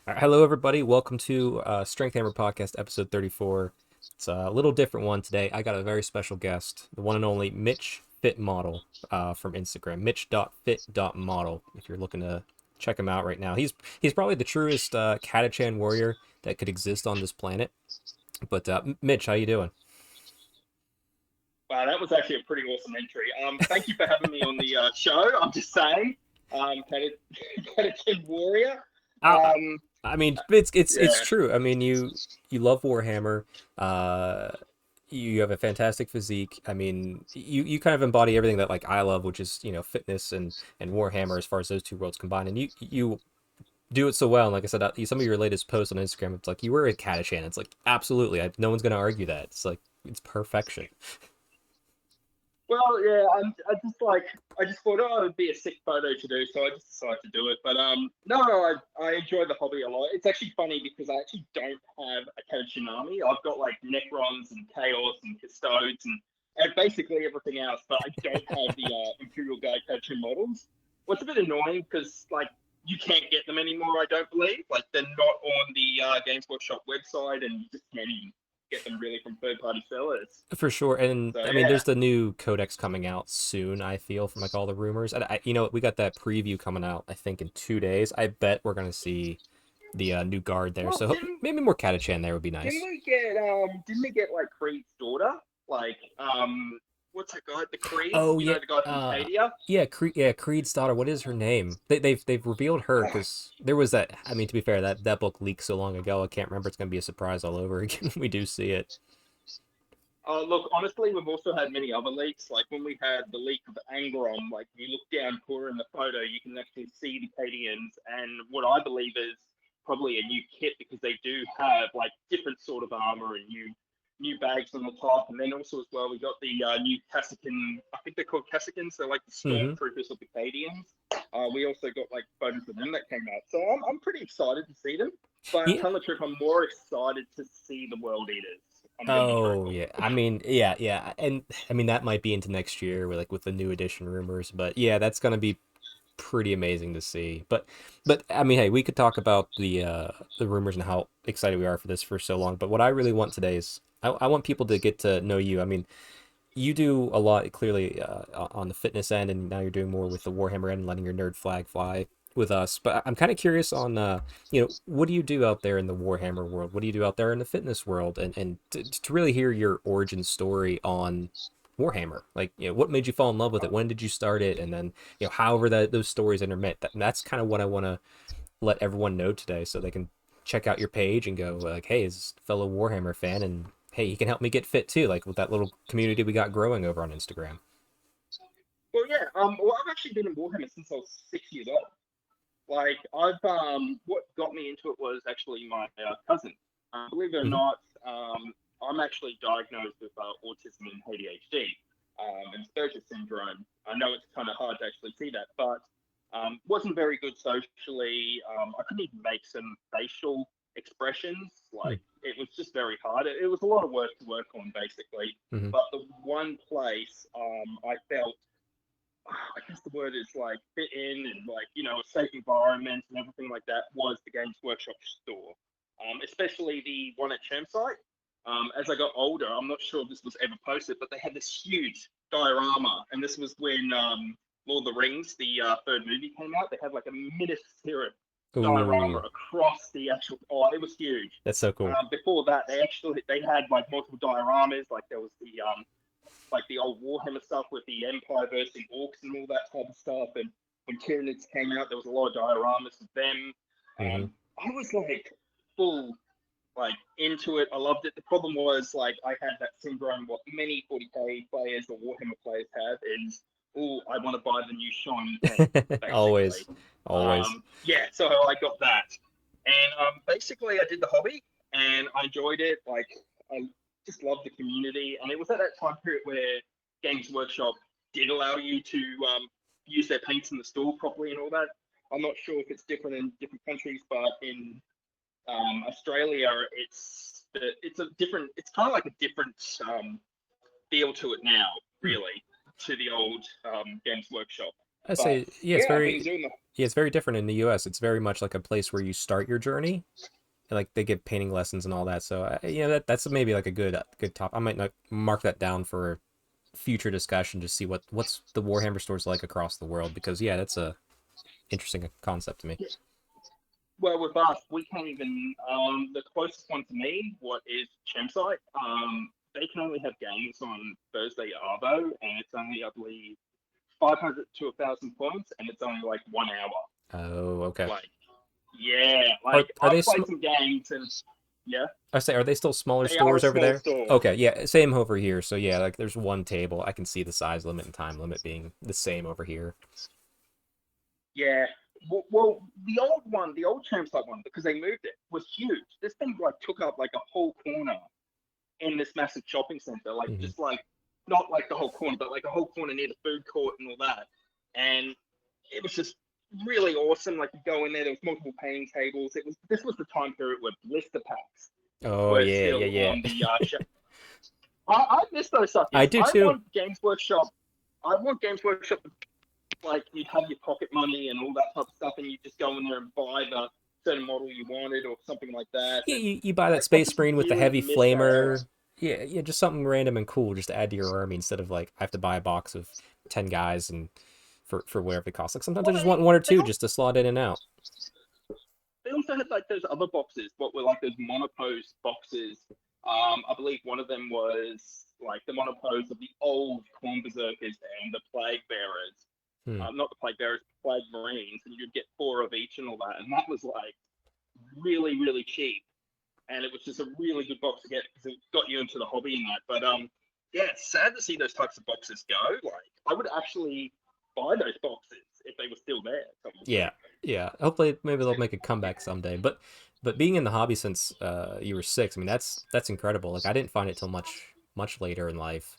All right, hello, everybody. Welcome to Strength Hammer Podcast, episode 34. It's a little different one today. I got a very special guest, the one and only Mitch.Fit.Model from Instagram, Mitch.Fit.Model. If you're looking to check him out right now, he's probably the truest Katachan warrior that could exist on this planet. But Mitch, how you doing? Wow, that was actually a pretty awesome entry. Thank you for having me on the show. I'm just saying, kind of Kid Warrior. I, Um, I mean, it's yeah. true. I mean, you love Warhammer. Uh, you have a fantastic physique. I mean, you kind of embody everything that like I love, which is fitness and Warhammer as far as those two worlds combined. And you do it so well. And like I said, some of your latest posts on Instagram, it's like you were a Catachan. It's like absolutely, no one's gonna argue that. It's like it's perfection. Well, yeah. I just thought, oh, it would be a sick photo to do, so I just decided to do it. But no, I enjoy the hobby a lot. It's actually funny because I actually don't have a Kenshin army. I've got like Necrons and Chaos and Custodes and basically everything else, but I don't have the Imperial Guard Kenshin models. What's a bit annoying because like you can't get them anymore. I don't believe like they're not on the Games Workshop website, and you just can't even get them really from third-party sellers. For sure, and So I mean, yeah. there's the new codex coming out soon. I feel from like all the rumors, and we got that preview coming out. I think in 2 days. I bet we're gonna see the new guard there. Well, So maybe more Catachan there would be didn't nice. we get like Creed's daughter? Like what's that guy? The Creeds, Oh yeah, the guy from Cadia? Creed's daughter. What is her name? They've revealed her because there was that. I mean, to be fair, that book leaked so long ago. I can't remember. It's gonna be a surprise all over again. We do see it. Look, honestly, we've also had many other leaks. Like when we had the leak of Angron, like you look down corner in the photo, you can actually see the Cadians and what I believe is probably a new kit because they do have like different sort of armor and new bags on the top. And then also as well, we got the new Cassican. I think they're called Cassicans. They're like the Hmm. stormtroopers of the Cadians. We also got like photos of them that came out. So I'm pretty excited to see them. But Yeah. tell the truth, I'm more excited to see the World Eaters. I'm going to be Oh truthful. yeah. I mean, yeah, and I mean that might be into next year with the new edition rumors, but yeah, that's gonna be pretty amazing to see. But I mean, hey, we could talk about the rumors and how excited we are for this for so long. But what I really want today is I want people to get to know you. I mean, you do a lot clearly on the fitness end, and now you're doing more with the Warhammer end, and letting your nerd flag fly with us. But I'm kind of curious on what do you do out there in the Warhammer world? What do you do out there in the fitness world? And to really hear your origin story on Warhammer, like what made you fall in love with it? When did you start it? And then however that those stories intermit. That's kind of what I want to let everyone know today, so they can check out your page and go like, hey, is a fellow Warhammer fan, and hey, he can help me get fit too, like with that little community we got growing over on Instagram. Well, yeah. Well, I've actually been in Warhammer since I was 6 years old. Like, what got me into it was actually my cousin. Believe it or Hmm. not, I'm actually diagnosed with autism and ADHD and Asperger's syndrome. I know it's kind of hard to actually see that, but wasn't very good socially. I couldn't even make some facial expressions. Like, it was just very hard. It was a lot of work to work on, basically. Hmm. But the one place I felt I guess the word is like fit in and like a safe environment and everything like that was the Games Workshop store, especially the one at Chermside. As I got older, I'm not sure if this was ever posted, but they had this huge diorama, and this was when Lord of the Rings, the third movie came out. They had like a miniature diorama Ooh, across the actual. Oh, it was huge. that's so cool. Before that, they had like multiple dioramas. Like there was the old Warhammer stuff with the Empire versus the Orcs and all that type of stuff. And when Tyranids came out, there was a lot of dioramas of them. Hmm. I was like full. like into it. I loved it. The problem was like I had that syndrome what many 40k players or Warhammer players have is, oh, I want to buy the new shiny thing, basically. Always, always. Yeah, so I got that, and basically I did the hobby and I enjoyed it. Like I just loved the community, and it was at that time period where Games Workshop did allow you to use their paints in the store properly and all that. I'm not sure if it's different in different countries, but in Australia, it's a different. It's kind of like a different feel to it now, Hmm. really, to the old Games Workshop. I But say, yeah, yeah, I've been doing the it's very different in the U.S. It's very much like a place where you start your journey. And, like they give painting lessons and all that. So yeah, that's maybe like a good top. I might not mark that down for future discussion to see what's the Warhammer stores like across the world because yeah, that's a interesting concept to me. well with us, we can't even the closest one to me, what is Champsite. They can only have games on Thursday Arvo, and it's only I believe 500 to 1,000 points, and it's only like 1 hour. Oh, okay. Like yeah, like Are I've they played some games and yeah, I say, are they still smaller they are a stores over small there? store. Okay, yeah, same over here. So yeah, like there's one table. I can see the size limit and time limit being the same over here. Yeah. Well, the old one, the old Champsite one, because they moved it, was huge. This thing like took up like a whole corner in this massive shopping center, like Hmm. just like not like the whole corner, but like a whole corner near the food court and all that. And it was just really awesome. Like you go in there, there was multiple painting tables. It was this was the time period where blister packs Oh were yeah, still yeah, on yeah. the I miss those I suckers. do too. I want Games Workshop like you'd have your pocket money and all that type of stuff, and you just go in there and buy the certain model you wanted or something like that. Yeah, And you buy that I Space just Marine with the really heavy miss that era. flamer. Yeah, yeah, just something random and cool just to add to your army instead of like I have to buy a box of 10 guys and for whatever it costs. Like sometimes I Well, just want one or they two just to slot in and out. they also had like those other boxes, what were like those monopose boxes. I believe one of them was like the monopose of the old Corn Berserkers and the Plague Bearers. Hmm. Not the Plague Bearers, Plague Marines, and you'd get four of each and all that. And that was like really, really cheap. And it was just a really good box to get because it got you into the hobby and that. But yeah, it's sad to see those types of boxes go. Like I would actually buy those boxes if they were still there. Yeah, yeah. Hopefully, maybe they'll make a comeback someday. But being in the hobby since you were 6, I mean that's incredible. Like I didn't find it till much later in life.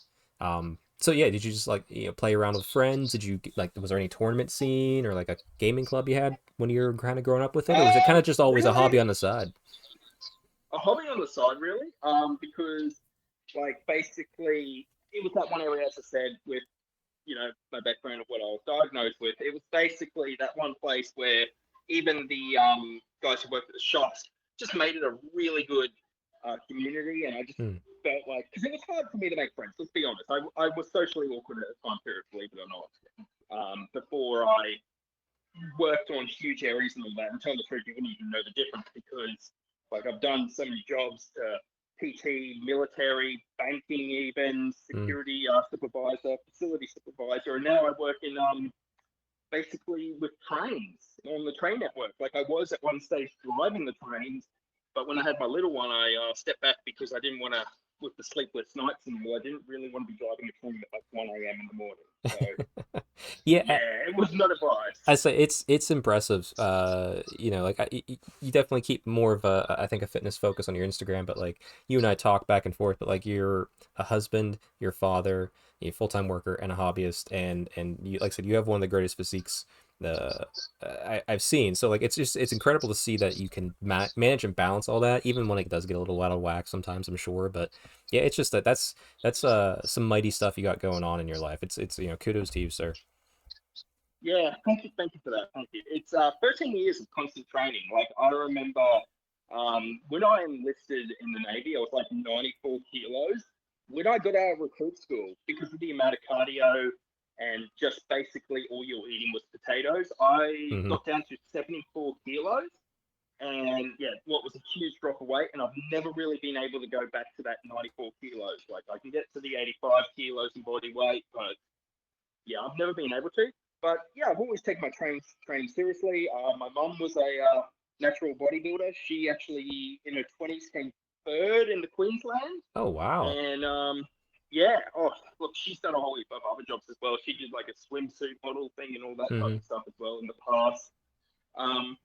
So yeah, did you just like play around with friends? Did you like was there any tournament scene or like a gaming club you had when you were kind of growing up with it, or was it kind of just always a hobby Really, on the side? a hobby on the side, really. Because like basically it was that one area, as I said, with my background of what I was diagnosed with. It was basically that one place where even the guys who worked at the shops just made it a really good community, and I just Hmm. felt like because it was hard for me to make friends. Let's be honest, I was socially awkward at the time period, believe it or not. Before I worked on huge areas and all that, and tell the truth, you wouldn't even know the difference because like I've done so many jobs to PT, military, banking, even Hmm. security supervisor, facility supervisor, and now I work in basically with trains on the train network. Like I was at one stage driving the trains, but when I had my little one, I stepped back because I didn't want to with the sleepless nights anymore. I didn't really want to be driving a train at like 1 a.m. in the morning. So Yeah, yeah, it was not I advised. say it's impressive. Like you definitely keep more of I think a fitness focus on your Instagram, but like you and I talk back and forth. But like you're a husband, you're a father, you're a full time worker, and a hobbyist, and you like I said, you have one of the greatest physiques I've seen. So like it's incredible to see that you can manage and balance all that, even when it does get a little out of whack sometimes. I'm sure, but yeah, it's just that's some mighty stuff you got going on in your life. It's kudos to you, sir. Yeah, thank you for that. Thank you. It's 13 years of constant training. Like I remember when I enlisted in the Navy, I was like 94 kilos. When I got out of recruit school, because of the amount of cardio and just basically all you're eating was potatoes, I Hmm. got down to 74 kilos. And yeah, what was a huge drop of weight. And I've never really been able to go back to that 94 kilos. Like I can get to the 85 kilos in body weight, but yeah, I've never been able to. But yeah, I've always taken my training seriously. My mum was a natural bodybuilder. She actually in her 20s came third in the Queensland, Oh wow. and yeah. Oh, look, she's done a whole heap of other jobs as well. She did like a swimsuit model thing and all that type Hmm. of stuff as well in the past. Um,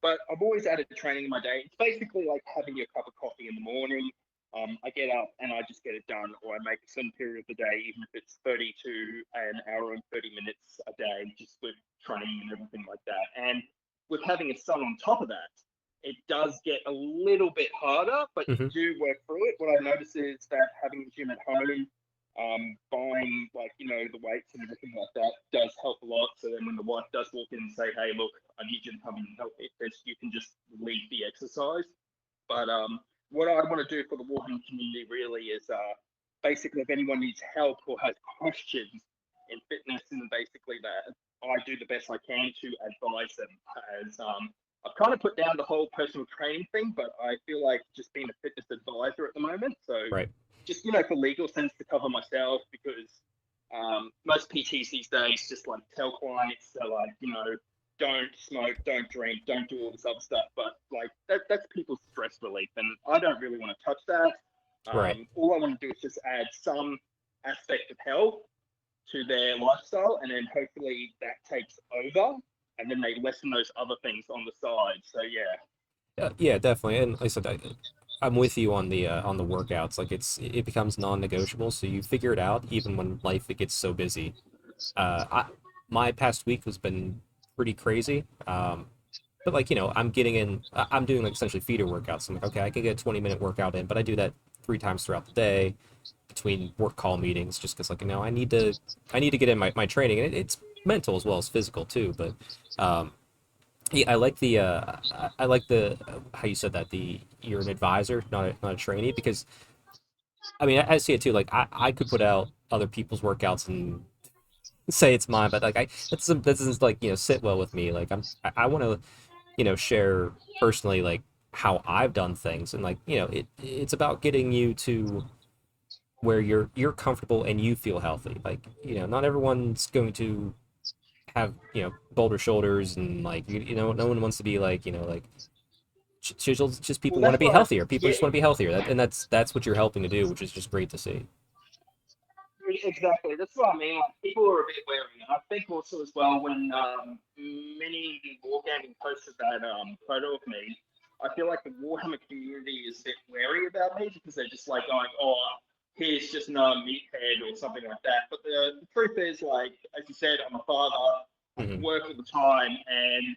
but I've always added training in my day. It's basically like having your cup of coffee in the morning. I get up and I just get it done, or I make a certain period of the day, even if it's 30 to an hour and 30 minutes a day, just with training and everything like that. And with having a son on top of that, it does get a little bit harder, but you Hmm. do work through it. What I notice is that having a gym at home, buying like the weights and everything like that does help a lot. So then when the wife does walk in and say, "Hey, look, I need you to come and help me," you can just lead the exercise. But what I want to do for the Warhammer community really is basically if anyone needs help or has questions in fitness, and basically that I do the best I can to advise them. As I've kind of put down the whole personal training thing, but I feel like just being a fitness advisor at the moment. So Right. just for legal sense to cover myself because most PTs these days just like tell clients they're like don't smoke, don't drink, don't do all this other stuff. But like that's people's stress relief, and I don't really want to touch that. Right. All I want to do is just add some aspect of health to their lifestyle, and then hopefully that takes over, and then they lessen those other things on the side. So yeah, Yeah, definitely. And like I said, I'm with you on the workouts. Like it becomes non-negotiable, so you figure it out even when life it gets so busy. My past week has been pretty crazy. But like I'm getting in. I'm doing like essentially feeder workouts. I'm like, okay, I can get a 20-minute workout in, but I do that 3 times throughout the day between work call meetings, just because like I need to get in my training, and it's mental as well as physical too. But yeah, I like the how you said that the you're an advisor, not a trainee, because I mean I see it too. Like I could put out other people's workouts and say it's mine, but like that doesn't like sit well with me. Like I want to share personally like how I've done things, and like it's about getting you to where you're comfortable and you feel healthy. Like not everyone's going to have bolder shoulders, and like no one wants to be like like just well people want to that's be what I healthier. People yeah. just want to be healthier. And that's what you're helping to do, which is just great to see. Exactly. That's what I mean. Like, people are a bit wary. And I think also as well when many wargaming posted that photo of me, I feel like the Warhammer community is a bit wary about me because they're just like going, "Oh, here's just another meathead" or something like that. But the truth is, like as you said, I'm a father. I Hmm. work all the time, and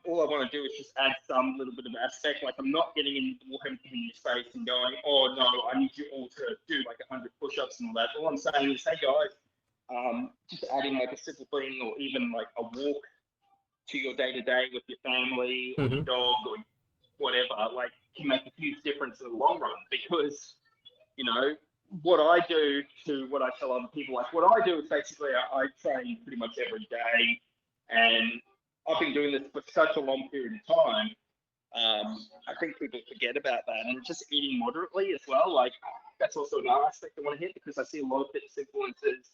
all I want to do is just add some little bit of aspect. Like I'm not getting into the Warhammer community space and going, "Oh no, I need you all to do like 100 push-ups and all that." All I'm saying is, "Hey guys, just adding like a simple thing or even like a walk to your day to day with your family or your Hmm. dog or whatever, like can make a huge difference in the long run." Because you know what I do to what I tell other people, like what I do is basically I train pretty much every day, and I've been doing this for such a long period of time. I think people forget about that, and just eating moderately as well. Like that's also another aspect I want to hit because I see a lot of fitness influencers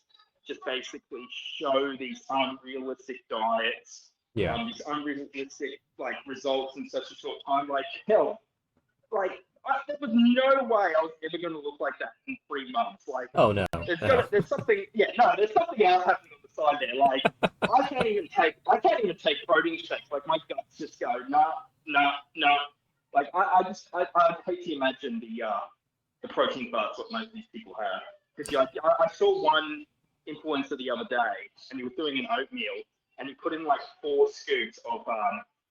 just basically show these unrealistic diets, Yeah. these unrealistic like results in such a short time. Like hell, like there was no way I was ever going to look like that in 3 months. Like Oh no, no. there's something, yeah, no, there's something else happening on the side there. Like I can't even take protein shakes. Like my guts just go nah, nah, nah. Like I hate to imagine the protein bars what most of these people have because I saw one influencer the other day and he was doing an oatmeal and he put in like 4 scoops of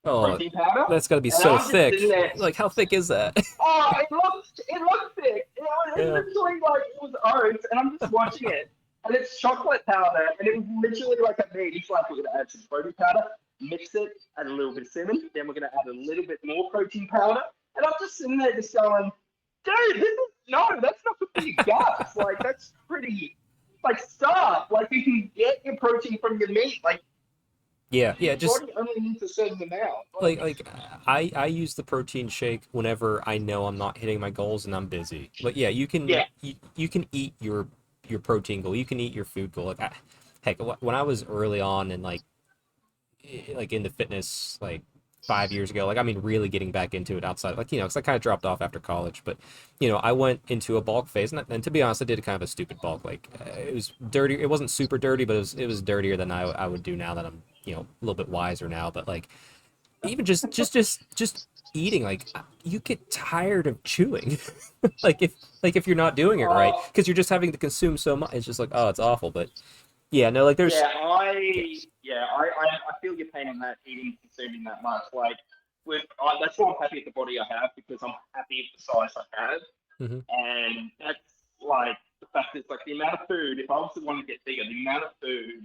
Oh, protein powder that's got to be and so I'm just sitting thick. there. Like how thick is that? Oh, it looked thick. It Yeah. literally like it was oats, and I'm just watching it, and it's chocolate powder, and it was literally like a meat. He's like, we're gonna add some protein powder, mix it, add a little bit of cinnamon, then we're gonna add a little bit more protein powder, and I'm just sitting there just going, dude, no, that's not good for your guts. Like that's pretty like stop. Like you can get your protein from your meat. Like Yeah, yeah, your just body only needs a certain amount. like I use the protein shake whenever I know I'm not hitting my goals and I'm busy. But yeah, Yeah, you can eat your protein goal. You can eat your food goal. Like heck, when I was early on and like into fitness, like 5 years ago. Like, I mean, really getting back into it outside, like, because I kind of dropped off after college. But, I went into a bulk phase, and to be honest, I did kind of a stupid bulk. Like, it was dirty. It wasn't super dirty, but it was dirtier than I would do now that I'm, a little bit wiser now. But like, even just eating, like, you get tired of chewing. Like if you're not doing it right, Oh, because you're just having to consume so much. It's just like, oh, it's awful. But yeah, no, like there's, yeah. I feel your pain on that eating consuming that much. Like that's why I'm happy with the body I have because I'm happy with the size I have, Hmm. and that's like the fact is like the amount of food. If I was to want to get bigger, the amount of food,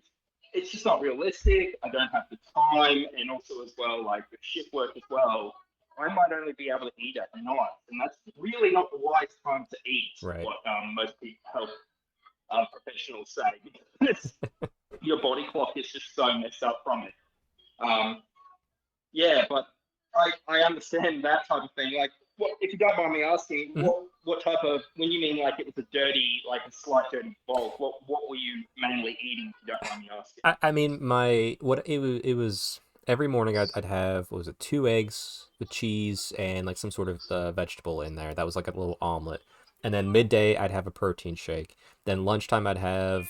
it's just not realistic. I don't have the time, and also as well like with shift work as well. I might only be able to eat at night, and that's really not the wise time to eat. Right. What most people health professionals say because your body clock is just so messed up from it. Um, yeah, but I understand that type of thing. Like, what if you don't mind me asking, Hmm. what type of when you mean like it was a dirty, like a slight dirty bulk? What were you mainly eating? If you don't mind me asking. I mean, my what it was every morning I'd have, what was it, 2 eggs with cheese and like some sort of vegetable in there. That was like a little omelet. And then midday I'd have a protein shake. Then lunchtime I'd have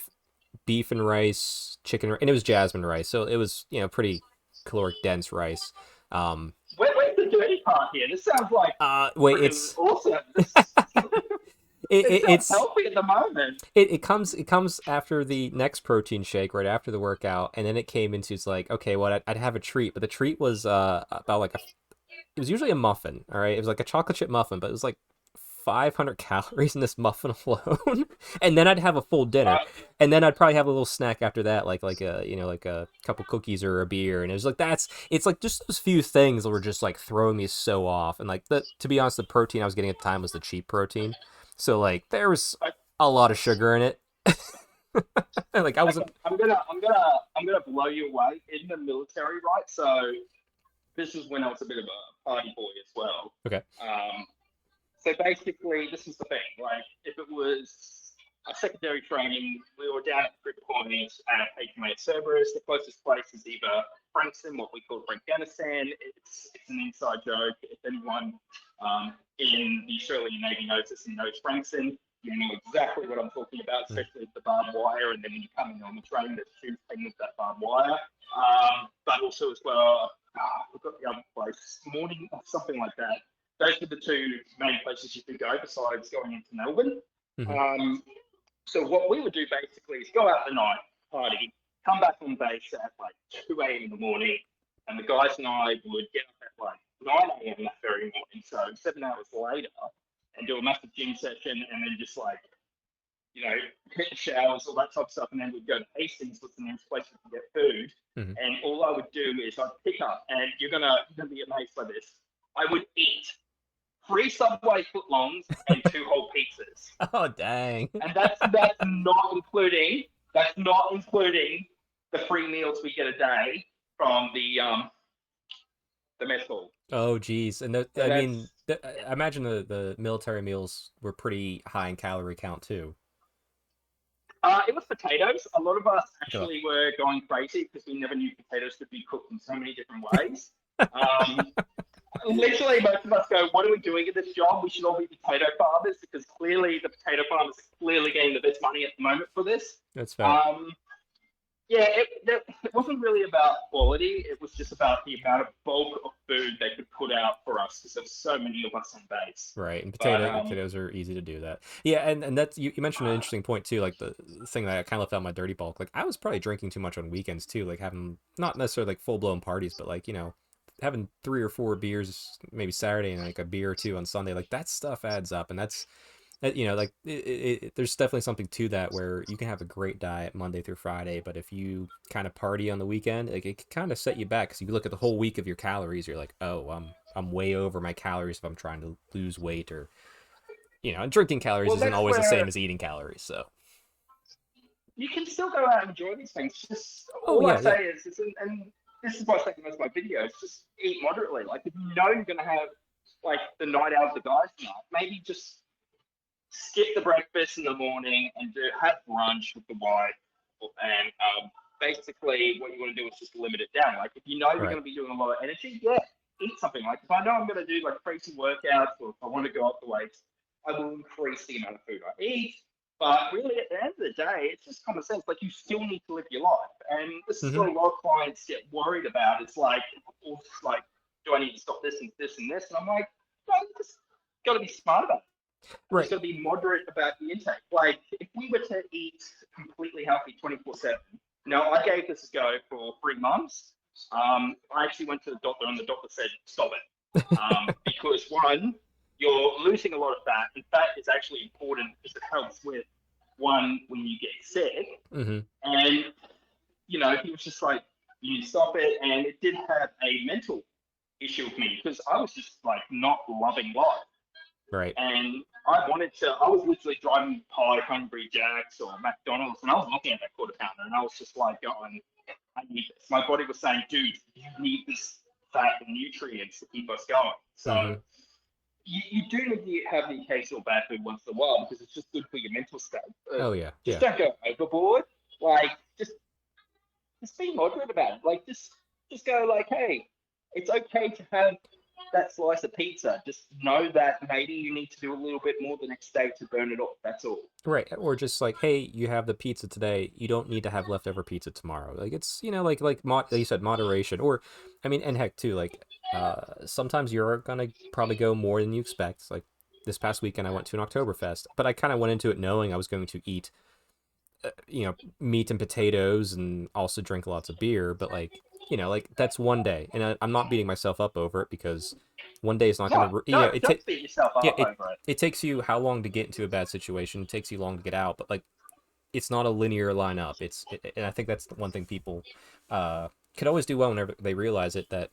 beef and rice, chicken, and it was jasmine rice, so it was, pretty caloric dense rice. Um, Where's the dirty part here? This sounds like Wait, freaking awesome. This sounds it's healthy at the moment. it comes after the next protein shake, right after the workout, and then it came into, it's like, okay, well, I'd have a treat, but the treat was about like it was usually a muffin, all right? It was like a chocolate chip muffin, but it was like 500 calories in this muffin alone. And then I'd have a full dinner. Uh, And then I'd probably have a little snack after that, like a, like a couple cookies or a beer. And it was like, it's like just those few things that were just like throwing me so off. And like, to be honest, the protein I was getting at the time was the cheap protein. So like there was I, a lot of sugar in it. Like I okay, wasn't. I'm gonna blow you away in the military, right? So this is when I was a bit of a party boy as well. Okay. Um, so basically, this is the thing. Like, if it was a secondary training, we were down at Crib Point at HMA Cerberus. The closest place is either Frankston, what we call Afghanistan. It's an inside joke. If anyone in the Australian Navy knows this and knows Frankston, you know exactly what I'm talking about, Mm. especially with the barbed wire. And then when you come in on the train, there's two things with that barbed wire. But also as well, we've got the other place, morning, something like that. Those are the two main places you could go besides going into Melbourne. Hmm. Um, so what we would do basically is go out the night, party, come back on base at like 2 a.m. in the morning, and the guys and I would get up at like 9 a.m. that very morning, so 7 hours later, and do a massive gym session, and then just like, hit the showers, all that type of stuff, and then we'd go to Hastings, what's the nearest place we can get food. Hmm. And all I would do is I'd pick up, and you're gonna be amazed by this. I would eat 3 Subway footlongs and 2 whole pizzas, Oh, dang. and that's not including the free meals we get a day from the mess hall. Oh, geez. And So I mean, that's I imagine the military meals were pretty high in calorie count too. it was potatoes. A lot of us Okay. actually were going crazy because we never knew potatoes could be cooked in so many different ways. Um, Literally, most of us go, "What are we doing at this job? We should all be potato farmers because clearly the potato farmers are clearly getting the best money at the moment for this." That's fair. Um, yeah, it wasn't really about quality. It was just about the amount of bulk of food they could put out for us because there's so many of us on base. Right. And But potatoes are easy to do that. Yeah, and that's, you mentioned an interesting point too, like the thing that I kind of left out my dirty bulk. Like I was probably drinking too much on weekends too, like having not necessarily like full blown parties, but like, having 3 or 4 beers maybe Saturday and like a beer or two on Sunday. Like that stuff adds up, and like there's definitely something to that where you can have a great diet Monday through Friday, but if you kind of party on the weekend, like it can kind of set you back because you look at the whole week of your calories, you're like, oh, I'm way over my calories if I'm trying to lose weight, or and drinking calories well, isn't that's always the same where as eating calories. So, you can still go out and enjoy these things. Just oh all I yeah, yeah, say is and this is why I say most of my videos, just eat moderately. Like if you know you're gonna have like the night out of the guys tonight, maybe just skip the breakfast in the morning and have brunch with the wife. And basically, what you want to do is just limit it down. Like if you know you're right. going to be doing a lot of energy, yeah, eat something. Like if I know I'm going to do like crazy workouts or if I want to go up the weights, I will increase the amount of food I eat. But really, at the end of the day, it's just common sense. Like you still need to live your life, and this is Mm-hmm. what a lot of clients get worried about. It's like, do I need to stop this and this and this? And I'm like, no, you just got to be smart about it. You just Right. got to be moderate about the intake. Like if we were to eat completely healthy 24/7, now I gave this a go for 3 months. I actually went to the doctor, and the doctor said, stop it. Because one, you're losing a lot of fat, and fat is actually important because it helps with one when you get sick. Mm-hmm. And he was just like, you stop it, and it did have a mental issue with me because I was just like not loving life. Right. And I was literally driving by Hungry Jack's or McDonald's, and I was looking at that quarter pounder, and I was just like going, I need this. My body was saying, dude, you need this fat and nutrients to keep us going. So Mm-hmm. you do need to have the occasional bad food once in a while because it's just good for your mental state. But Oh yeah. just Yeah. don't go overboard. Like, just be moderate about it. Like, just go like, hey, it's okay to have that slice of pizza. Just know that maybe you need to do a little bit more the next day to burn it off. That's all. Right. Or just like, hey, you have the pizza today. You don't need to have leftover pizza tomorrow. Like it's like you said, moderation. Or, I mean, and heck too, like sometimes you're gonna probably go more than you expect. Like this past weekend, I went to an Oktoberfest, but I kind of went into it knowing I was going to eat, meat and potatoes, and also drink lots of beer. But like, like that's one day, and I'm not beating myself up over it because one day is not No, gonna, don't beat yourself yeah, up over it. it takes you how long to get into a bad situation? It takes you long to get out, but like it's not a linear line up. And I think that's the one thing people could always do well whenever they realize it, that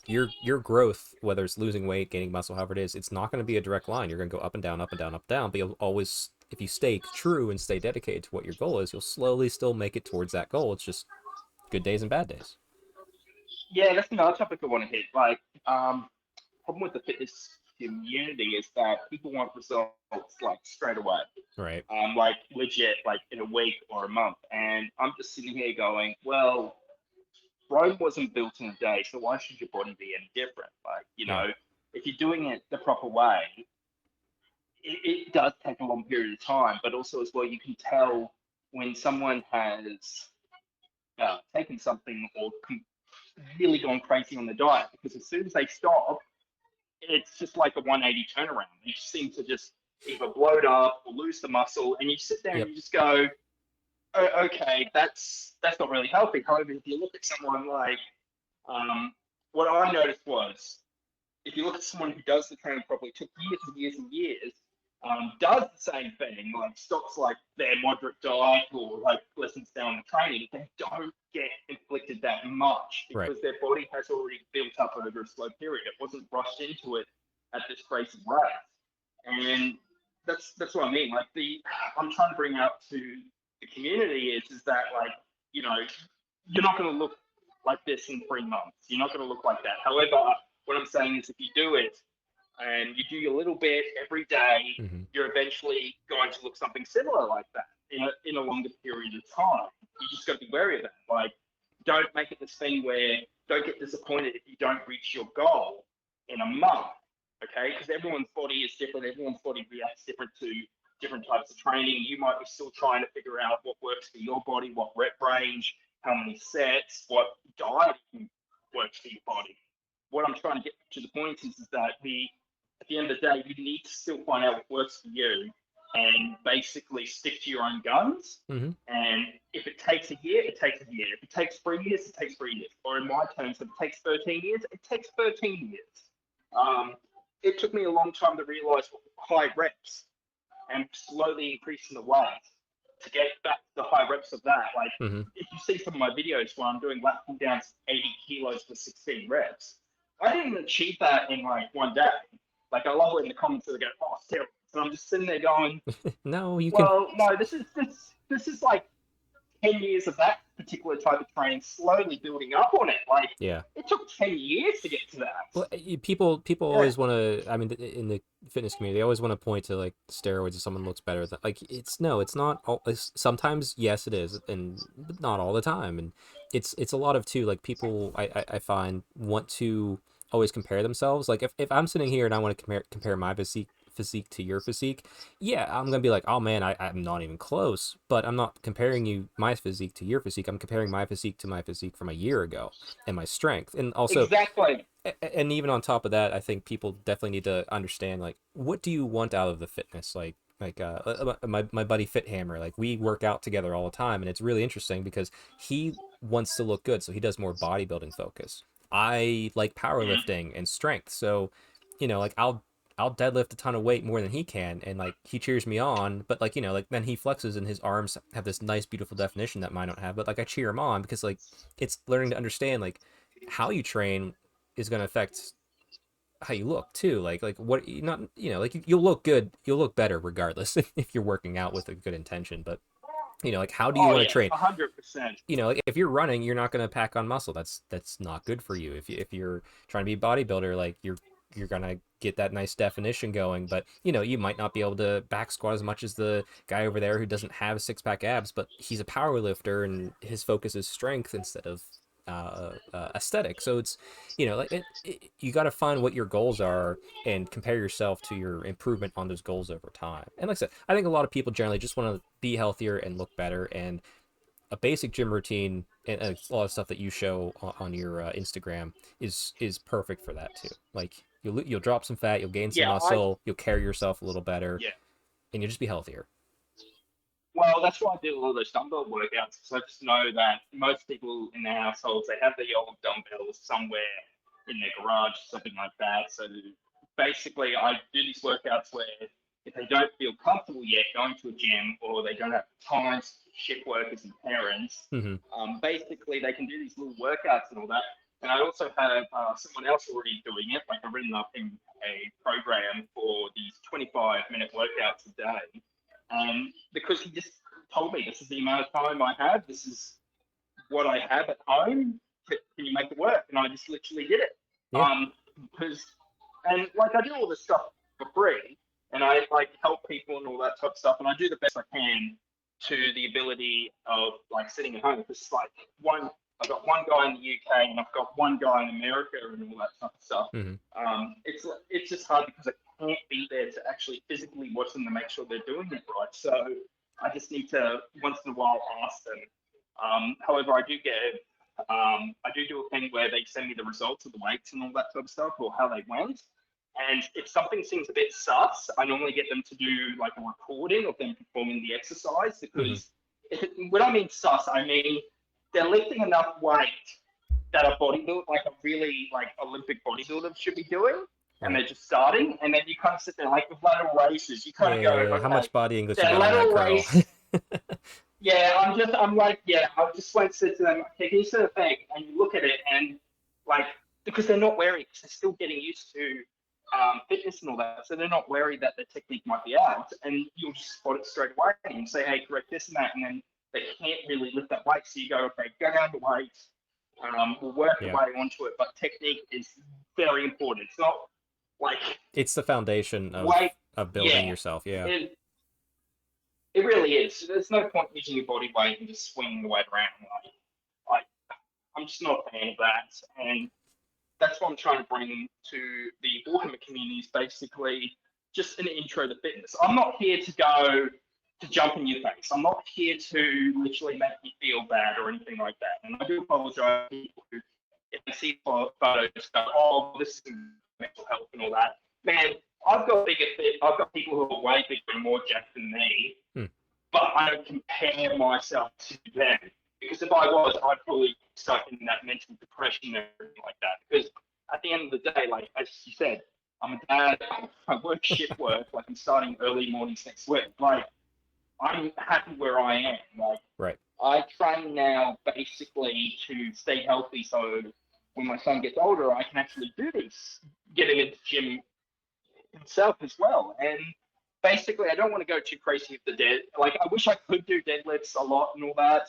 your growth, whether it's losing weight, gaining muscle, however it is, it's not going to be a direct line. You're going to go up and down, up and down, up and down. But you'll always, if you stay true and stay dedicated to what your goal is, you'll slowly still make it towards that goal. It's just good days and bad days. Yeah, that's another topic I want to hit. Like, problem with the fitness community is that people want results like straight away, Right. like legit, like in a week or a month. And I'm just sitting here going, well, Rome wasn't built in a day, so why should your body be any different? Like, Yeah. if you're doing it the proper way, it does take a long period of time, but also as well, you can tell when someone has taken something or really gone crazy on the diet because as soon as they stop, it's just like a 180 turnaround. You seem to just either bloat up or lose the muscle, and you sit there and Yep. you just go, oh, okay, that's not really healthy. However, if you look at someone like what I noticed was if you look at someone who does the training properly, took years and years and years, does the same thing, like stops like their moderate diet or like lessons down the training, they don't get inflicted that much Right. because their body has already built up over a slow period. It wasn't rushed into it at this crazy rate. And that's what I mean. Like I'm trying to bring out to the community is that like, you know, you're not gonna look like this in 3 months. You're not gonna look like that. However, what I'm saying is if you do it and you do a little bit every day, Mm-hmm. you're eventually going to look something similar like that in a longer period of time. You just got to be wary of that. Like, don't make it this thing where don't get disappointed if you don't reach your goal in a month. Okay, because everyone's body is different. Everyone's body reacts different to different types of training. You might be still trying to figure out what works for your body, what rep range, how many sets, what diet works for your body. What I'm trying to get to the point is that at the end of the day, you need to still find out what works for you and basically stick to your own guns. Mm-hmm. And if it takes a year, it takes a year. If it takes 3 years, it takes 3 years. Or in my terms, if it takes 13 years, it takes 13 years. Um, it took me a long time to realize what high reps and slowly increasing the weight to get back to the high reps of that. Like, Mm-hmm. if you see some of my videos where I'm doing lat pull downs 80 kilos for 16 reps, I didn't achieve that in like one day. Like, I love it in the comments that they go, oh, steroids. And I'm just sitting there going, No, you can. well, no, this is like 10 years of that particular type of training slowly building up on it. Like, Yeah. it took 10 years to get to that. Well, people Yeah. always want to. I mean, in the fitness community, they always want to point to like steroids if someone looks better. Like it's no, it's not. Sometimes yes, it is, and but not all the time. And it's a lot of too. Like people, I find want to always compare themselves. Like if I'm sitting here and I want to compare my physique to your physique, yeah, I'm gonna be like, oh man, I'm not even close. But I'm not comparing my physique to your physique. I'm comparing my physique to my physique from a year ago and my strength. And also, Exactly. and even on top of that, I think people definitely need to understand, like, what do you want out of the fitness? My buddy Fit Hammer, like, we work out together all the time, and it's really interesting because he wants to look good, so he does more bodybuilding focus. I like Mm. powerlifting and strength, so like, I'll deadlift a ton of weight more than he can, and like, he cheers me on, but like, like, then he flexes and his arms have this nice beautiful definition that mine don't have, but like, I cheer him on because, like, it's learning to understand, like, how you train is going to affect how you look too. Like what, not, like, you'll look good, you'll look better regardless if you're working out with a good intention. But like, how do you Oh want to yeah, train? 100%. Like, if you're running, you're not going to pack on muscle. That's not good for you. If you're trying to be a bodybuilder, like, you're gonna get that nice definition going, but you might not be able to back squat as much as the guy over there who doesn't have six pack abs, but he's a power lifter and his focus is strength instead of aesthetic. So it's, like, you got to find what your goals are and compare yourself to your improvement on those goals over time. And like I said, I think a lot of people generally just want to be healthier and look better, and a basic gym routine and a lot of stuff that you show on your Instagram is perfect for that too. Like, you'll drop some fat, you'll gain some Yeah, I muscle, you'll carry yourself a little better, yeah. and you'll just be healthier. Well, that's why I do all those dumbbell workouts. So I just know that most people in their households they have the old dumbbells somewhere in their garage, something like that. So basically, I do these workouts where if they don't feel comfortable yet going to a gym or they don't have time, shift workers and parents, Mm-hmm. basically they can do these little workouts and all that. And I also have someone else already doing it. Like I've written up in a program for these 25-minute workouts a day because he just told me this is the amount of time I have. This is what I have at home. Can you make it work? And I just literally did it. Yeah. Because and like I do all this stuff for free, and I like help people and all that type of stuff, and I do the best I can to the ability of like sitting at home. Because like one, I've got one guy in the UK and I've got one guy in America and all that type of stuff. Mm-hmm. It's just hard because I can't be there to actually physically watch them to make sure they're doing it right. So I just need to once in a while ask them. However, I do a thing where they send me the results of the weights and all that type of stuff or how they went. And if something seems a bit sus, I normally get them to do like a recording of them performing the exercise Mm-hmm. because when I mean sus, I mean they're lifting enough weight that a bodybuilder, like a really like Olympic bodybuilder, should be doing, and Right. they're just starting, and then you kind of sit there like with lateral races, you kind of go, Yeah. How okay, much body English you their got on that lateral curl? race. Yeah, I'm like, yeah, I just went to them, okay, here's the thing, and you look at it, and like, because they're not wary, because they're still getting used to fitness and all that, so they're not wary that their technique might be out, and you'll just spot it straight away and say, hey, correct this and that, and then they can't really lift that weight, so you go, okay, go down to weight, we'll work the Yeah. way onto it, but technique is very important. It's not like It's the foundation weight, of building yeah, yourself. Yeah. it, it really is. There's no point using your body weight and just swinging the weight around. Like, I'm just not a fan of that. And that's what I'm trying to bring to the Warhammer community is basically just an intro to fitness. I'm not here to go to jump in your face. I'm not here to literally make you feel bad or anything like that. And I do apologize to people who, if they see photos, go, oh, this is mental health and all that. Man, I've got people who are way bigger and more jacked than me, Hmm. but I don't compare myself to them because if I was, I'd probably be stuck in that mental depression and everything like that. Because at the end of the day, like as you said, I'm a dad. I work shift work. Like I'm starting early mornings next week. Like I'm happy where I am. Like Right. I train now basically to stay healthy. So when my son gets older, I can actually do this, get him into gym himself as well. And basically, I don't want to go too crazy with the dead. Like, I wish I could do deadlifts a lot and all that,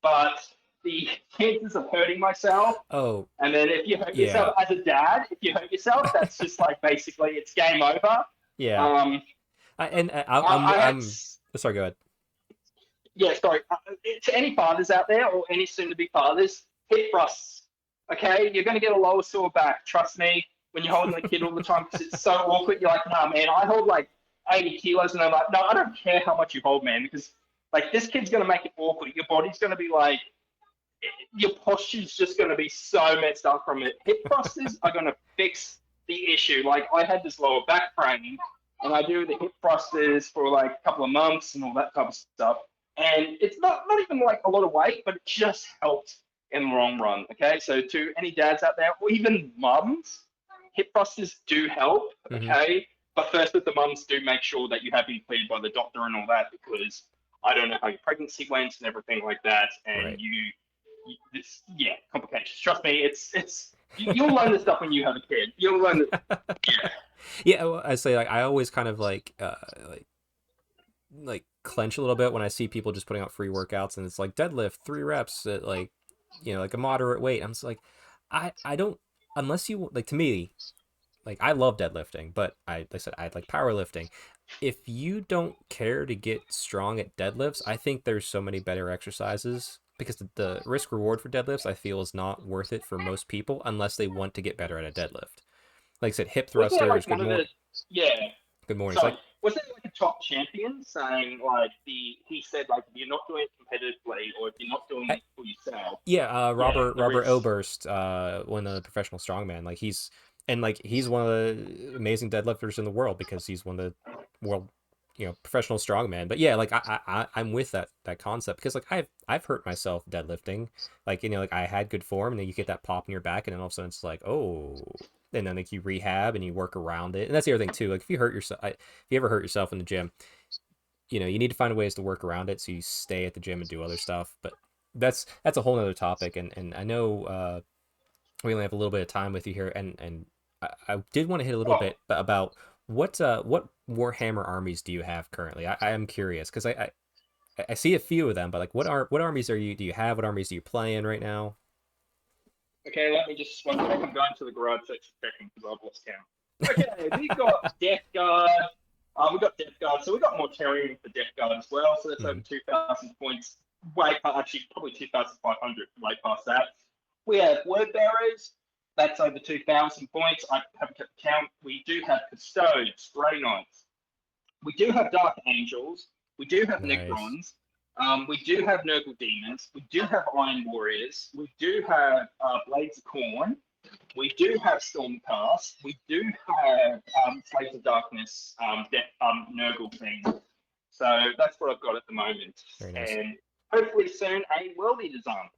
but the chances of hurting myself, Oh, and then if you hurt yeah. yourself as a dad, if you hurt yourself, that's just like basically it's game over. Yeah. Um, I had, I'm sorry, go ahead. yeah, sorry. To any fathers out there or any soon to be fathers, hip thrusts Okay, you're going to get a lower sore back. Trust me. When you're holding the kid all the time, because it's so awkward. You're like, nah, man. I hold like 80 kilos, and I'm like, no, I don't care how much you hold, man, because like this kid's going to make it awkward. Your body's going to be like, your posture's just going to be so messed up from it. Hip thrusters are going to fix the issue. Like I had this lower back pain, and I do the hip thrusters for like a couple of months and all that type of stuff. And it's not even like a lot of weight, but it just helps in the long run. Okay, so to any dads out there, or even mums, hip thrusters do help. Hmm. Okay, but first with the mums, do make sure that you have been cleared by the doctor and all that, because I don't know how your pregnancy went and everything like that, and Right. this, yeah, complications. Trust me, it's you'll learn this stuff when you have a kid. You'll learn this. Yeah. Yeah, well, I say like I always kind of like clench a little bit when I see people just putting out free workouts and it's like deadlift 3 reps at like like a moderate weight. I'm just like I don't, unless you like, to me, like I love deadlifting, but like I said, I like powerlifting. If you don't care to get strong at deadlifts, I think there's so many better exercises because the risk reward for deadlifts I feel is not worth it for most people unless they want to get better at a deadlift. Like I said, hip Was there thrusters. like one of the, yeah, Good morning. It's sorry, like was there like a top champion saying like he said like if you're not doing it competitively or if you're not doing uh, it for yourself, yeah, yeah, the Robert risk. Oberst, one of the professional strongman. Like he's one of the amazing deadlifters in the world because he's one of the world, professional strongman. But yeah, like I'm with that concept because like I've hurt myself deadlifting. Like like I had good form and then you get that pop in your back and then all of a sudden it's like, oh, and then like you rehab and you work around it. And that's the other thing too. Like if you hurt yourself, if you ever hurt yourself in the gym, you need to find ways to work around it so you stay at the gym and do other stuff. But that's a whole other topic, and I know we only have a little bit of time with you here, and I did want to hit a little Oh, bit about what Warhammer armies do you have currently? I am curious because I see a few of them, but like what armies do you have? What armies do you play in right now? okay, let me just one second. I'm going to the garage section checking because I've lost count. Okay, we got Death Guard. We got Death Guard, so we got more Mortarion for Death Guard as well. So that's over Hmm. 2,000 points. Way past, actually, probably 2,500. Way past that. We have Word Bearers. That's over 2,000 points. I haven't kept count. We do have Custodes, Grey Knights. We do have Dark Angels. We do have Nice, Necrons. We do have Nurgle Demons. We do have Iron Warriors. We do have Blades of Corn. We do have Stormcast. We do have Slaves of Darkness, Nurgle thing. So that's what I've got at the moment. very nice. And hopefully soon a World Eater's Army.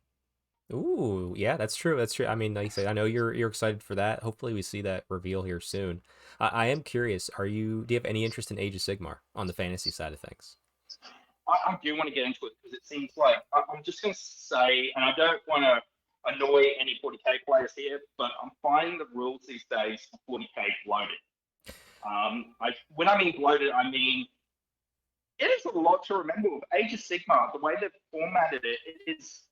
Ooh, yeah, that's true. That's true. I mean, like I said, I know you're excited for that. Hopefully, we see that reveal here soon. I am curious. Do you have any interest in Age of Sigmar on the fantasy side of things? I do want to get into it because it seems like I'm just going to say, and I don't want to annoy any 40k players here, but I'm finding the rules these days for 40k bloated. When I mean bloated, I mean it is a lot to remember with Age of Sigmar. The way they've formatted it, it is.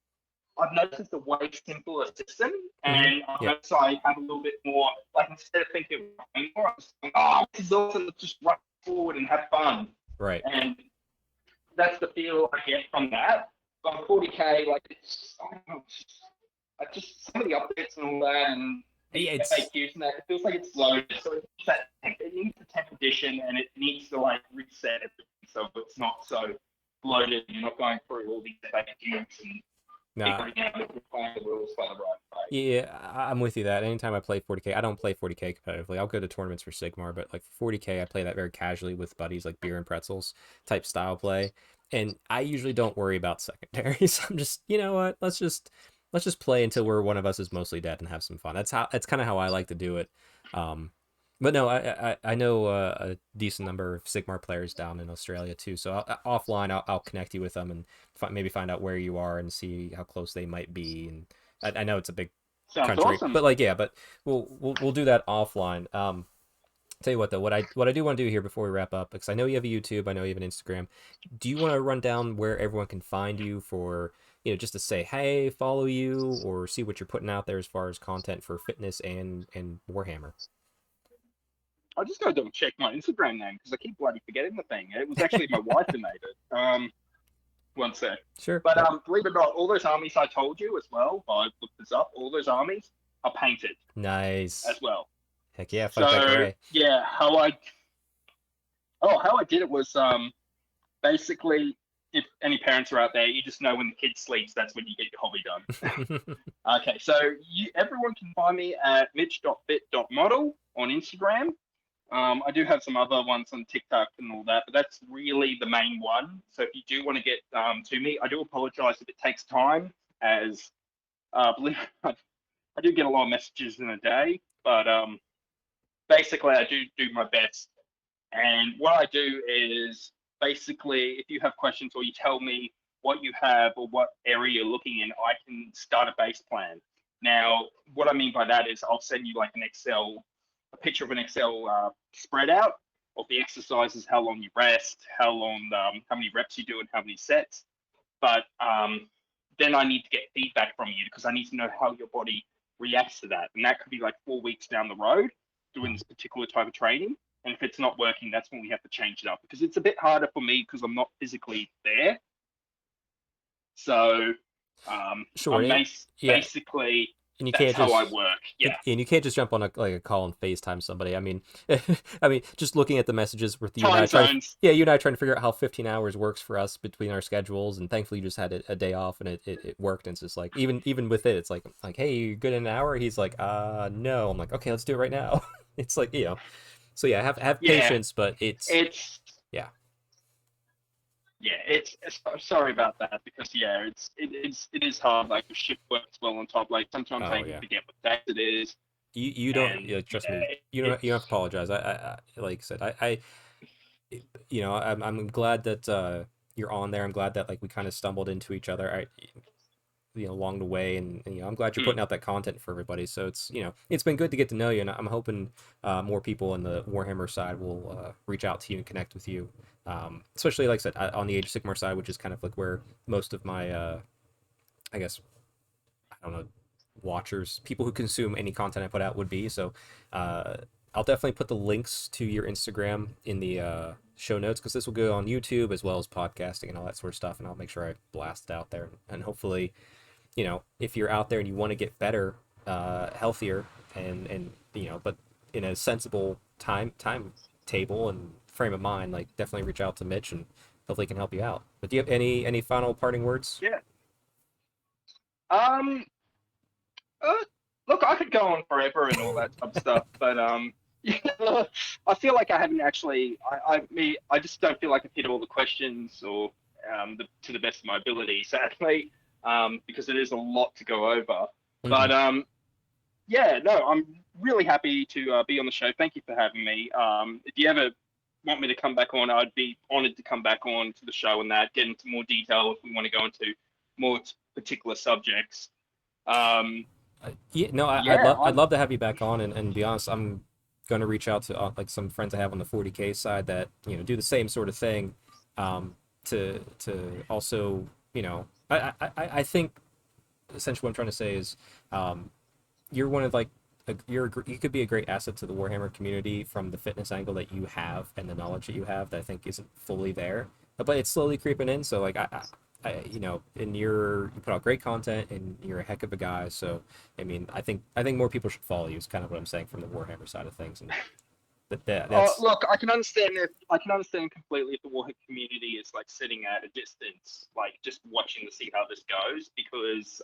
I've noticed it's a way simpler system, Mm-hmm. and I've Yeah. noticed I have a little bit more. Like instead of thinking more, I'm just like, oh, this is awesome. Let's just run forward and have fun. Right. And that's the feel I get from that. But 40k, like it's, I don't know, I just some of the updates and all that, and the Yeah, it's FAQs and that, it feels like it's loaded. So it needs the 10th edition, and it needs to like reset everything, so it's not so bloated. You're not going through all these FAQs and nah. figuring out if you're playing the rules by the right way. Yeah, I'm with you that. Anytime I play 40k, I don't play 40k competitively. I'll go to tournaments for Sigmar, but like 40k, I play that very casually with buddies, like beer and pretzels type style play. And I usually don't worry about secondaries. I'm just, you know what? Let's just play until we're one of us is mostly dead and have some fun. That's kind of how I like to do it. Um, but no, I know a decent number of Sigmar players down in Australia too. So offline, I'll connect you with them and maybe find out where you are and see how close they might be. And I know it's a big Sounds country, awesome. but like yeah, but we'll do that offline. Tell you what though, what I do want to do here before we wrap up, because I know you have a YouTube, I know you have an Instagram. Do you want to run down where everyone can find you for just to say hey, follow you, or see what you're putting out there as far as content for fitness and Warhammer? I just gotta double check my Instagram name because I keep bloody forgetting the thing. It was actually my wife who made it. one sec. Sure. But Yep. believe it or not, all those armies I told you as well, I looked this up, all those armies are painted as Nice. well. Heck yeah, fight that So gray. yeah, how I did it was basically, if any parents are out there, you just know when the kid sleeps, that's when you get your hobby done. Okay, so everyone can find me at Mitch.Fit.Model on Instagram. I do have some other ones on TikTok and all that, but that's really the main one. So if you do want to get to me, I do apologize if it takes time, as believe I do get a lot of messages in a day, but basically I do my best. And what I do is basically, if you have questions or you tell me what you have or what area you're looking in, I can start a base plan. Now, what I mean by that is I'll send you like a picture of an Excel spread out of the exercises, how long you rest, how many reps you do, and how many sets. But then I need to get feedback from you because I need to know how your body reacts to that, and that could be like 4 weeks down the road doing this particular type of training. And if it's not working, that's when we have to change it up because it's a bit harder for me because I'm not physically there. So Sure. I'm Yeah, basically and you that's can't how I just work. Yeah, and you can't just jump on a call and FaceTime somebody. I mean, I mean, just looking at the messages with you and time I trying to zones. yeah, you and I trying to figure out how 15 hours works for us between our schedules, and thankfully you just had a day off and it worked. And it's just like even with it, it's like hey, you good in an hour? He's like no. I'm like okay, let's do it right now. It's like so yeah, have Yeah, patience, but it's it's yeah. it's I'm sorry about that because yeah, it is hard. Like the shift works well on top. Like sometimes I Oh even yeah. forget what day it is, You don't and yeah, trust me. yeah, You don't have to it's apologize. I like I said I I'm glad that you're on there. I'm glad that like we kind of stumbled into each other. Along the way, and I'm glad you're mm, putting out that content for everybody. So it's it's been good to get to know you, and I'm hoping more people in the Warhammer side will reach out to you and connect with you. Especially like I said on the Age of Sigmar side, which is kind of like where most of my I guess I don't know, watchers, people who consume any content I put out would be. So uh, I'll definitely put the links to your Instagram in the show notes because this will go on YouTube as well as podcasting and all that sort of stuff. And I'll make sure I blast it out there. And hopefully, if you're out there and you want to get better, healthier, and but in a sensible time table and frame of mind, like definitely reach out to Mitch and hopefully he can help you out. But do you have any final parting words? yeah. Um, uh, look, I could go on forever and all that type of stuff, but yeah, I feel like I haven't actually. I just don't feel like I've hit all the questions or to the best of my ability, sadly, because it is a lot to go over. Hmm. But yeah, no, I'm really happy to be on the show. Thank you for having me. If you ever want me to come back on, I'd be honored to come back on to the show and that, get into more detail if we want to go into more particular subjects. Um, Yeah, no, yeah, I'd I'm. love to have you back on and be honest, I'm gonna reach out to like some friends I have on the 40K side that do the same sort of thing, to also I think essentially what I'm trying to say is um, you're one of like you could be a great asset to the Warhammer community from the fitness angle that you have and the knowledge that you have that I think isn't fully there, but it's slowly creeping in. So like and you put out great content and you're a heck of a guy. So I mean, I think more people should follow you. Is kind of what I'm saying from the Warhammer side of things, and Oh, that's look, I can understand if I can understand completely if the Warhead community is like sitting at a distance, like just watching to see how this goes, because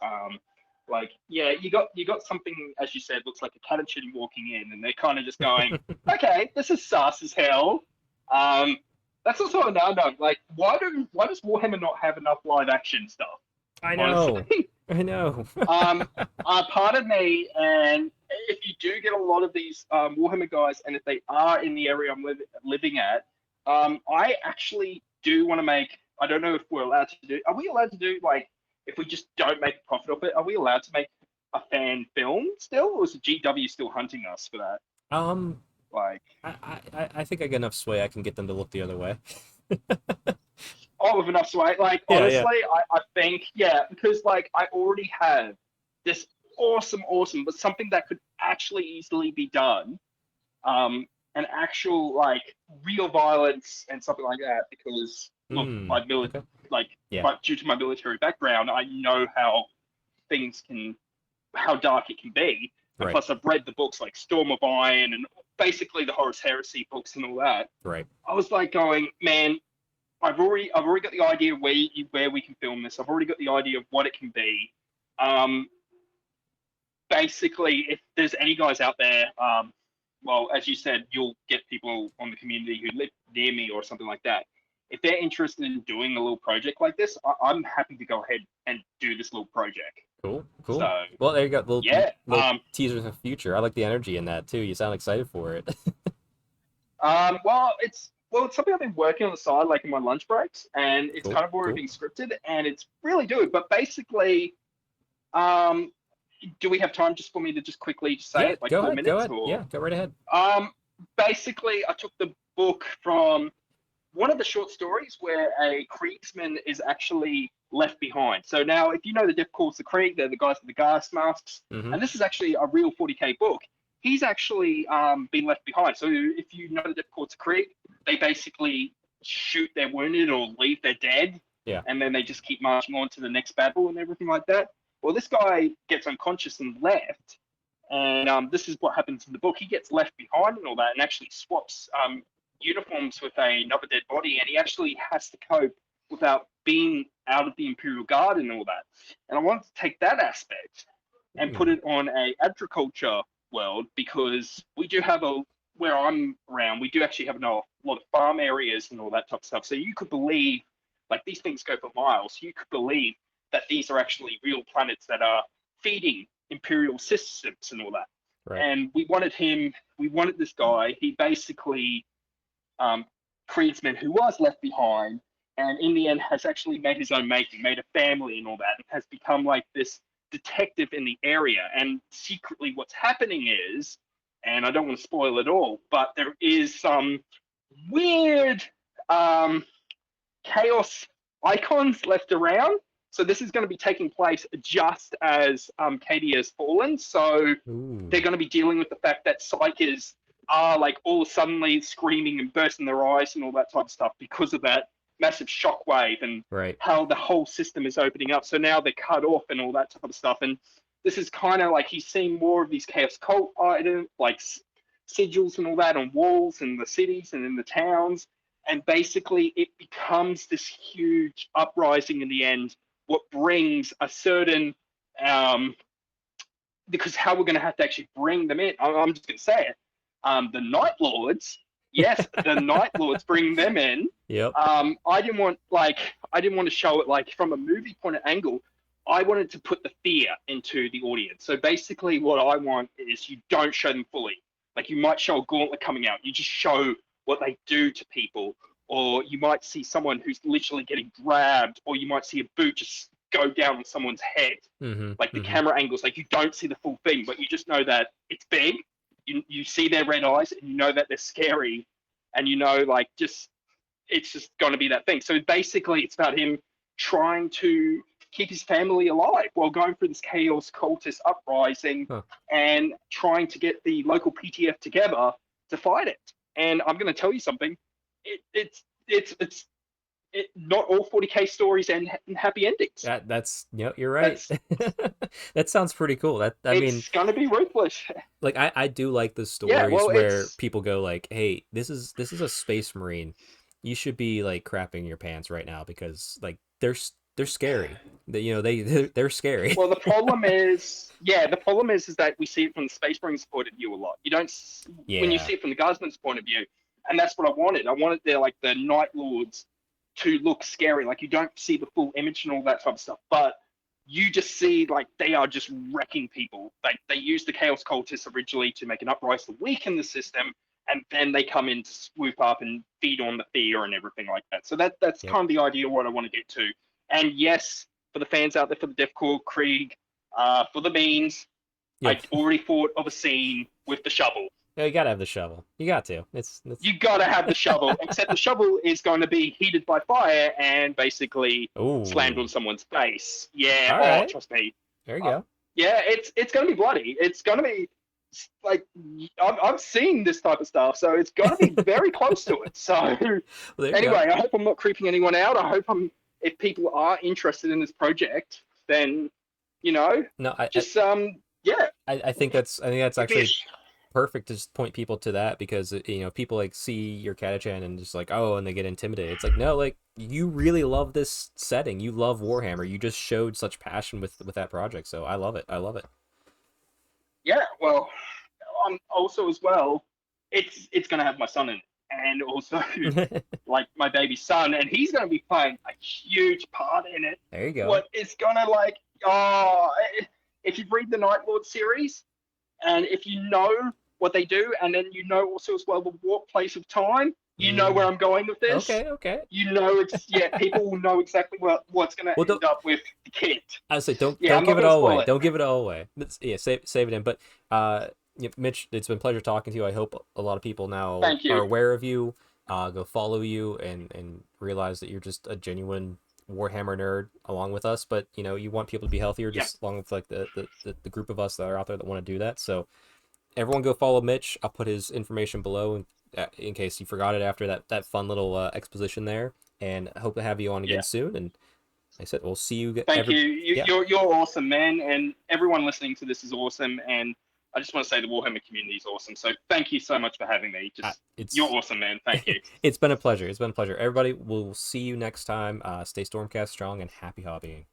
like yeah, you got something as you said looks like a cat and shitty walking in, and they're kind of just going, okay, this is sus as hell. Um, that's also another note. Like, why does Warhammer not have enough live action stuff? I know, Honestly, I know. um, part of me, and if you do get a lot of these Warhammer guys, and if they are in the area I'm living at, I actually do want to make. I don't know if we're allowed to do. Are we allowed to do like if we just don't make a profit of it? Are we allowed to make a fan film still, or is the GW still hunting us for that? um, Like, I think I got enough sway. I can get them to look the other way. oh, with enough sway. Like, Yeah, yeah. honestly, I think yeah, because like I already have this awesome, but something that could actually easily be done an actual like real violence and something like that because look Hmm. my military Okay. like, Yeah. but due to my military background, I know things can, how dark it can be. And Right. plus, I've read the books like Storm of Iron and basically the Horus Heresy books and all that. Right. I was like going, man, I've already got the idea where we can film this. I've already got the idea of what it can be. Um, Basically, if there's any guys out there, well, as you said, you'll get people on the community who live near me or something like that. If they're interested in doing a little project like this, I'm happy to go ahead and do this little project. Cool. Cool. So Well, there you go. Little yeah, little teasers of the future. I like the energy in that too. You sound excited for it. it's something I've been working on the side, like in my lunch breaks, and it's Cool. kind of already Cool. being scripted, and it's really good. But basically, um, do we have time just for me to just quickly say Yeah. it, like Go four ahead. Go minutes, ahead. or Yeah. Go right ahead. um, basically, I took the book from one of the short stories where a Kriegsman is actually left behind. So now, if you know the Death Calls the Krieg, they're the guys with the gas masks, Mm-hmm. and this is actually a real 40k book. He's actually been left behind. So if you know the Death Calls the Krieg, they basically shoot their wounded or leave their dead, Yeah. and then they just keep marching on to the next battle and everything like that. Well, this guy gets unconscious and left, and this is what happens in the book. He gets left behind and all that, and actually swaps uniforms with another dead body, and he actually has to cope without being out of the Imperial Guard and all that. And I wanted to take that aspect and put Hmm. it on a agriculture world, because we do have where I'm around, we do actually have a lot of farm areas and all that type of stuff. So you could believe, like, these things go for miles. You could believe that these are actually real planets that are feeding imperial systems and all that. Right. And we wanted this guy. He basically, Creedsman, who was left behind, and in the end has actually made his own making, made a family and all that, and has become like this detective in the area. And secretly, what's happening is, and I don't want to spoil it all, but there is some weird um, chaos icons left around. So this is going to be taking place just as Katie has fallen. So they're Ooh. going to be dealing with the fact that psychers are like all suddenly screaming and bursting their eyes and all that type of stuff because of that massive shockwave and Right. how the whole system is opening up. So now they're cut off and all that type of stuff. And this is kind of like he's seeing more of these chaos cult items, like sigils and all that on walls in the cities and in the towns. And basically, it becomes this huge uprising in the end. What brings a certain because how we're going to have to actually bring them in. I'm just going to say it. The Night Lords, yes, the Night Lords, bring them in. Yep. I didn't want to show it like from a movie point of angle. I wanted to put the fear into the audience. So basically, what I want is you don't show them fully. Like, you might show a gauntlet coming out. You just show what they do to people, or you might see someone who's literally getting grabbed, or you might see a boot just go down on someone's head. Mm-hmm. Like the Mm-hmm. camera angles, like you don't see the full thing, but you just know that it's big. You see their red eyes, and you know that they're scary, and you know, like, just it's just going to be that thing. So basically, it's about him trying to keep his family alive while going through this chaos cultist uprising Huh. and trying to get the local PTF together to fight it. And I'm going to tell you something. It's not all 40k stories end in happy endings. That's you're right. That's That sounds pretty cool. That I mean, It's going to be ruthless. like I do like the Yeah, stories well, where it's people go like, "Hey, this is a space marine. You should be like crapping your pants right now because like they're scary. They're scary." well. The problem is that we see it from the Space Marine's point of view a lot. You don't when you Yeah. see it from the Guardsman's point of view, and that's what I wanted. I wanted their like the Night Lords to look scary. Like, you don't see the full image and all that type of stuff, but you just see like they are just wrecking people. They used the Chaos Cultists originally to make an uprising to weaken the system, and then they come in to swoop up and feed on the fear and everything like that. So that's Yep. kind of the idea of what I want to get to. And yes, for the fans out there, for the Deathcore Krieg, for the beans, I Yep. already thought of a scene with the shovel. Yeah, you gotta have the shovel. You got to. It's. You gotta have the shovel, except the shovel is going to be heated by fire and basically slammed on Oh. someone's face. Yeah, All oh, right. trust me. There you Uh, go. yeah, it's going to be bloody. It's going to be like I've seen this type of stuff, so it's going to be very close to it. So Well, there you go. anyway, I hope I'm not creeping anyone out. I hope I'm if people are interested in this project, then No, just yeah, I think that's give me a actually perfect to just point people to that because people like see your catachan and just like, oh, and they get intimidated. It's like, no, like you really love this setting, you love Warhammer, you just showed such passion with that project, so I love it, I love yeah. Well, also as well, it's going to have my son in it, and also it. like my baby son, and he's going to be playing a huge part in it. There you go. What is going to like, oh, if you read the Night Lord series, and if you know what they do, and then you know also as well the warp place of time, you know where Mm, I'm going with this. okay, okay. You know, it's yeah, people will know exactly what's going Well, to end up with the kid. I say Yeah, don't I'm not give it going to all spoil away. it. Don't give it all away. Yeah, save it in. But yeah, Mitch, it's been a pleasure talking to you. I hope a lot of people now Thank are you. aware of you. Go follow you and realize that you're just a genuine Warhammer nerd along with us. But you want people to be healthier, Yeah, just along with like the group of us that are out there that want to do that. So everyone, go follow Mitch. I'll put his information below in case you forgot it after that fun little exposition there. And I hope to have you on again yeah. soon. And like I said, we'll see you Thank every. you. Yeah, You're awesome, man, and everyone listening to this is awesome. And I just want to say the Warhammer community is awesome. So thank you so much for having me. Just you're it's awesome, man. Thank you. it's been a pleasure. It's been a pleasure. Everybody, we'll see you next time. Stay Stormcast strong and happy hobbying.